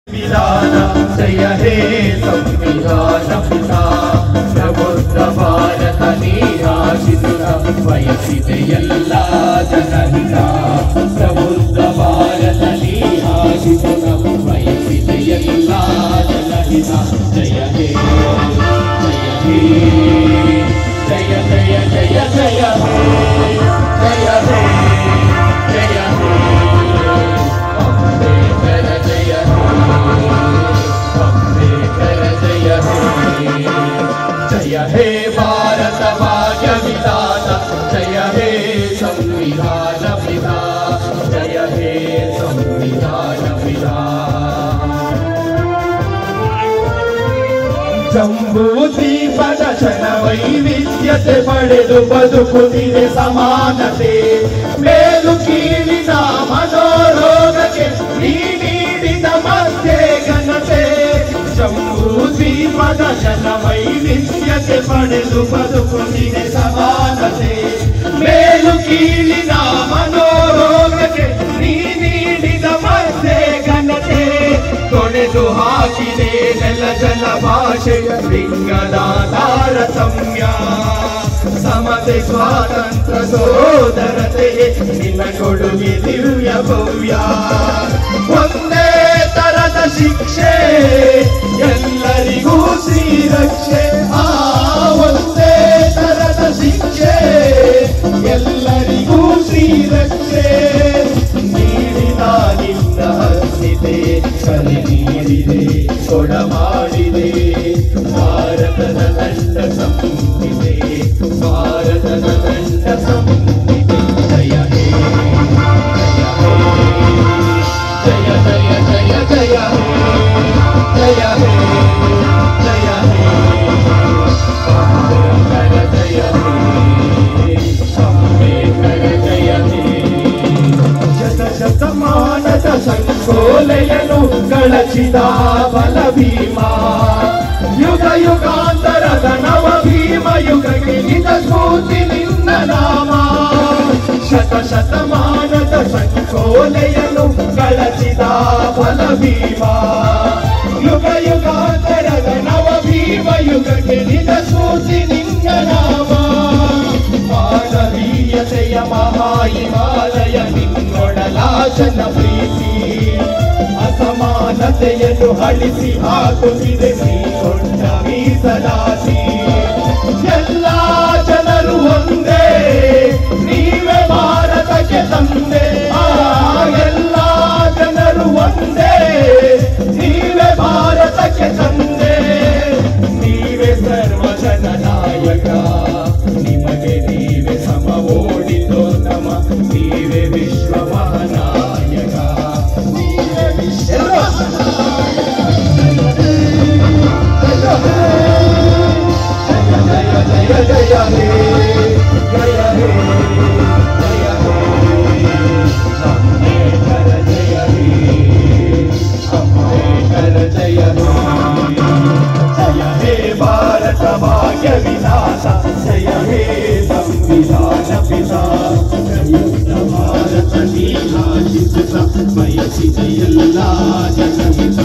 विधान जय हे संविधान पिता प्रबुद्ध भारत नीराशितुर बयसिದೆ ಎಲ್ಲ ಜನಹಿತ ಪ್ರಬುದ್ಧ ಭಾರತ नीराशितुर बयसिದೆ ಎಲ್ಲ ಜನಹಿತ जय हे जय जय जय जय हे जय हे जय हे जय हे भारत भाग्य विधाता जय हे संविधान पिता जय हे संविधान पिता जम्बू द्वीपದ ಜನ ವೈವಿಧ್ಯತೆ ಪಡೆದು ಬದುಕುತ್ತಿದೆ ಸಮಾನತೆ ಮೇಲು ಕೀಳಿನ ಮನೋರೋಗಕ್ಕೆ ನೀಡಿದ ಮಧ್ಯೆ ಘನತೆ ಜಂಬೂ ದ್ವೀಪದ ಜನ ವೈವಿಧ್ಯತೆ ಪಡೆದು ಬದುಕುತ್ತಿದೆ ಸಮಾನತೆ ಮೇಲು ಕೀಳಿನ ಮನೋರೋಗಕ್ಕೆ ನೀಡಿದ ಮಧ್ಯೆ ಘನತೆ ತೊಡೆದು ಹಾಕಿದೆ ನೆಲ ಜಲ ಭಾಷೆಯ ಲಿಂಗದ ತಾರತಮ್ಯ ಸಮತೆ ಸ್ವಾತಂತ್ರ್ಯ ಸೋದರತೆಗೆ ನಿನ್ನ ಕೊಡುಗೆ ದಿವ್ಯ ಭವ್ಯ ಒಂದೇ ತರದ ಶಿಕ್ಷೆ ಎಲ್ಲರಿಗೂ ಶ್ರೀರಕ್ಷೆ ಒಂದೇ ತರದ ಶಿಕ್ಷೆ ಎಲ್ಲರಿಗೂ ಶ್ರೀರಕ್ಷೆ ನೀಡಿದ ನಿನ್ನ ಹಸ್ತಿದೆ ಕಲಿ ನೀಡಿದೆ ಕೊಡ ಮಾಡಿದೆ ಭಾರತದ ದಂಡ ಸಂಹಿತೆ ಭಾರತದ ದಂಡ ಸಂಹಿತೆ ಜಯ ಹೇ ಜಯ ಜಯ ಜಯ ಜಯ ಹೇ ಜಯ ಹೇ ಜಯ ಹೇ ಅಂಬೇಡ್ಕರ ಜಯ ಹೇ ಅಂಬೇಡ್ಕರ ಜಯ ಹೇ ಶತಶತಮಾನದ ಸಂಕೋಲೆಯನ್ನು ಕಳಚಿದ ಬಲ ಭೀಮ ಯುಗ ಯುಗಾಂತರದ ನವ ಭೀಮ ಯುಗಕ್ಕೆ ನಿಜ ಸ್ಫೂರ್ತಿ ನಿನ್ನ ನಾಮ ಶತಶತಮಾನದ ಸಂಕೋಲೆಯನ್ನು ಕಳಚಿದ ಬಲ ಭೀಮ ಯುಗ ಯುಗಾಂತರದ ನವ ಭೀಮ ಯುಗಕ್ಕೆ ನಿಜ ಸ್ಫೂರ್ತಿ ನಿನ್ನ ನಾಮ ಮಾನವೀಯತೆಯ ಮಹಾ ಹಿಮಾಲಯ ನಿನ್ನೊಡಲಾಶನ ಪ್ರೀತಿ ಅಸಮಾನತೆಯನ್ನು ಅಳಿಸಿ ಹಾಕುತ್ತಿದೆ ನೀಕೊಂಡ ಮೀಸಲಾತಿ ಎಲ್ಲ ಜನರು ಒಂದೇ ನೀವೇ ಭಾರತಕ್ಕೆ ತಂದೆ ಎಲ್ಲ ಜನರು ಒಂದೇ ನೀವೇ ಭಾರತಕ್ಕೆ ತಂದೆ ನೀವೇ ಸರ್ವಜನ ನಾಯಕ ನಿಮಗೆ ನೀವೇ ಸಮ ಓಡಿದೋ ನಮ ನೀವೇ ವಿಶ್ವ ಮಹಾನಾಯಕ ನೀವೇ ವಿಶ್ವ ಜಯ ಜಯ ಜಯ ಹೇ ಜಯ ಹೇ ಜಯ ಹೇ ಅಂಬೇಡ್ಕರ ಜಯ ಹೇ ಅಂಬೇಡ್ಕರ ಜಯ ಹೇ ಜಯ ಹೇ ಭಾರತ ಭಾಗ್ಯ ವಿಧಾತ ಜಯ ಹೇ ಸಂವಿಧಾನ ಪಿತಾ ಪ್ರಯುಕ್ತ ಭಾರತ ನೀರಾಜಿತ ಬಯಸಿದ ಎಲ್ಲ ಜನಹಿತ